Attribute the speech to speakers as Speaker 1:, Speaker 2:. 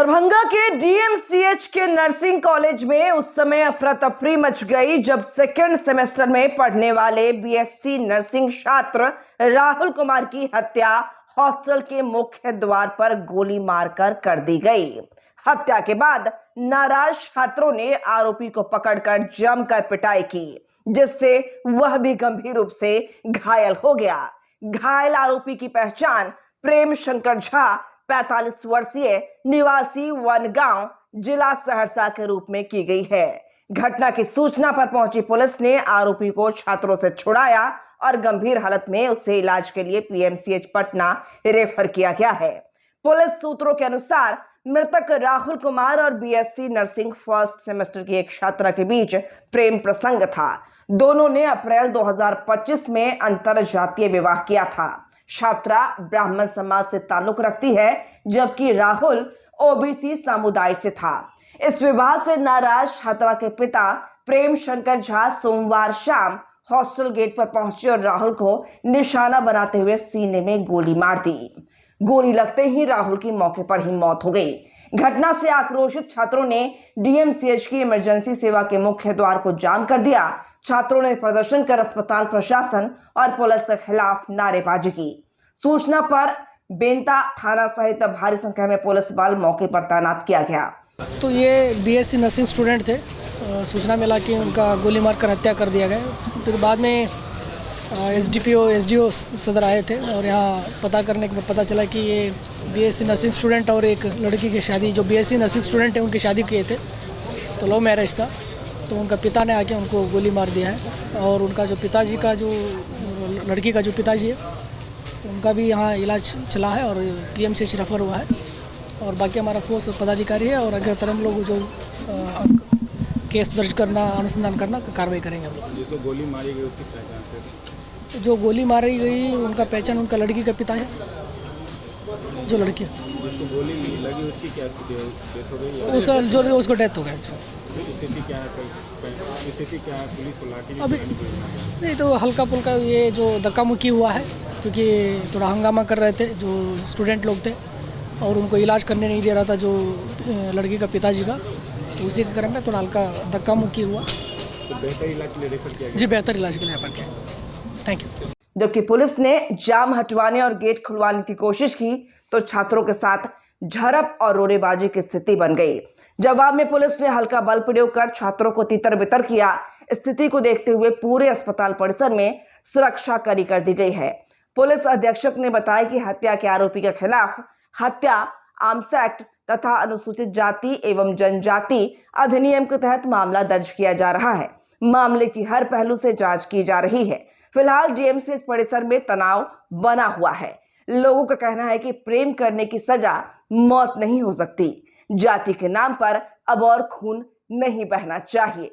Speaker 1: दरभंगा के डीएमसीएच के nursing college में उस समय अफरा तफरी मच गई जब सेकेंड सेमेस्टर में पढ़ने वाले बीएससी नर्सिंग छात्र राहुल कुमार की हत्या हॉस्टल के मुख्य द्वार पर गोली मारकर कर दी गई। हत्या के बाद नाराज छात्रों ने आरोपी को पकड़कर जमकर पिटाई की, जिससे वह भी गंभीर रूप से घायल हो गया। घायल आरोपी की पहचान प्रेम शंकर झा 45 वर्षीय निवासी वनगांव जिला सहरसा के रूप में की गई है। घटना की सूचना पर पहुंची पुलिस ने आरोपी को छात्रों से छुड़ाया और गंभीर हालत में उसे इलाज के लिए पीएमसीएच पटना रेफर किया गया है। पुलिस सूत्रों के अनुसार मृतक राहुल कुमार और बीएससी नर्सिंग फर्स्ट सेमेस्टर की एक छात्रा के बीच प्रेम प्रसंग था। दोनों ने अप्रैल 2025 में अंतर जातीय विवाह किया था। छात्रा ब्राह्मण समाज से ताल्लुक रखती है, जबकि राहुल ओबीसी समुदाय से था। इस विवाह से नाराज छात्रा के पिता प्रेम शंकर झा सोमवार शाम हॉस्टल गेट पर पहुंचे और राहुल को निशाना बनाते हुए सीने में गोली मार दी। गोली लगते ही राहुल की मौके पर ही मौत हो गई। घटना से आक्रोशित छात्रों ने डीएमसीएच की इमरजेंसी सेवा के मुख्य द्वार को जाम कर दिया। छात्रों ने प्रदर्शन कर अस्पताल प्रशासन और पुलिस के खिलाफ नारेबाजी की। सूचना पर बेंता थाना सहित भारी संख्या में पुलिस बल मौके पर तैनात किया गया।
Speaker 2: तो ये बीएससी नर्सिंग स्टूडेंट थे। सूचना मिला कि उनका गोली मारकर हत्या कर दिया गया। फिर बाद में एसडीओ सदर आए थे और यहाँ पता करने के बाद पता चला कि ये बीएससी नर्सिंग स्टूडेंट और एक लड़की की शादी, जो बीएससी नर्सिंग स्टूडेंट है उनकी शादी किए थे, तो लव मैरिज था। तो उनका पिता ने आके उनको गोली मार दिया है और उनका जो पिताजी का जो लड़की का जो पिताजी है उनका भी यहाँ इलाज चला है और पीएमसीएच रेफर हुआ है। और बाकी हमारा फोर्स पदाधिकारी है और अगर हम लोग जो केस दर्ज करना, अनुसंधान करना, कार्रवाई करेंगे हम लोग।
Speaker 3: जिसको गोली मारी गई उसकी पहचान से?
Speaker 2: जो गोली मारी गई उनका पहचान उनका लड़की का पिता है, जो लड़की है
Speaker 3: जिसको गोली लगी उसकी क्या स्थिति है? डेथ हो गई?
Speaker 2: उसका जो उसको डेथ हो गया।
Speaker 3: स्थिति क्या है? स्थिति क्या है? पुलिस को लाठी
Speaker 2: अभी नहीं, तो हल्का फुल्का ये जो धक्का मुक्की हुआ है, क्योंकि थोड़ा हंगामा कर रहे थे जो स्टूडेंट लोग थे और उनको इलाज करने नहीं दे रहा था जो लड़की का पिताजी का, तो उसी के क्रम में थोड़ा हल्का धक्का मुक्की हुआ।
Speaker 3: तो बेहतर इलाज के लिए रेफर किया गया?
Speaker 2: जी, बेहतर इलाज के लिए रेफर किया। Thank you.
Speaker 1: जबकि पुलिस ने जाम हटवाने और गेट खुलवाने की कोशिश की तो छात्रों के साथ झड़प और रोड़ेबाजी की स्थिति बन गई। जवाब में पुलिस ने हल्का बल प्रयोग कर छात्रों को तितर बितर किया। स्थिति को देखते हुए पूरे अस्पताल परिसर में सुरक्षा कड़ी कर दी गई है। पुलिस अधीक्षक ने बताया कि हत्या के आरोपी के खिलाफ हत्या, आर्म्स एक्ट तथा अनुसूचित जाति एवं जनजाति अधिनियम के तहत मामला दर्ज किया जा रहा है। मामले की हर पहलू से जांच की जा रही है। फिलहाल डीएमसीएच परिसर में तनाव बना हुआ है। लोगों का कहना है कि प्रेम करने की सजा मौत नहीं हो सकती। जाति के नाम पर अब और खून नहीं बहना चाहिए।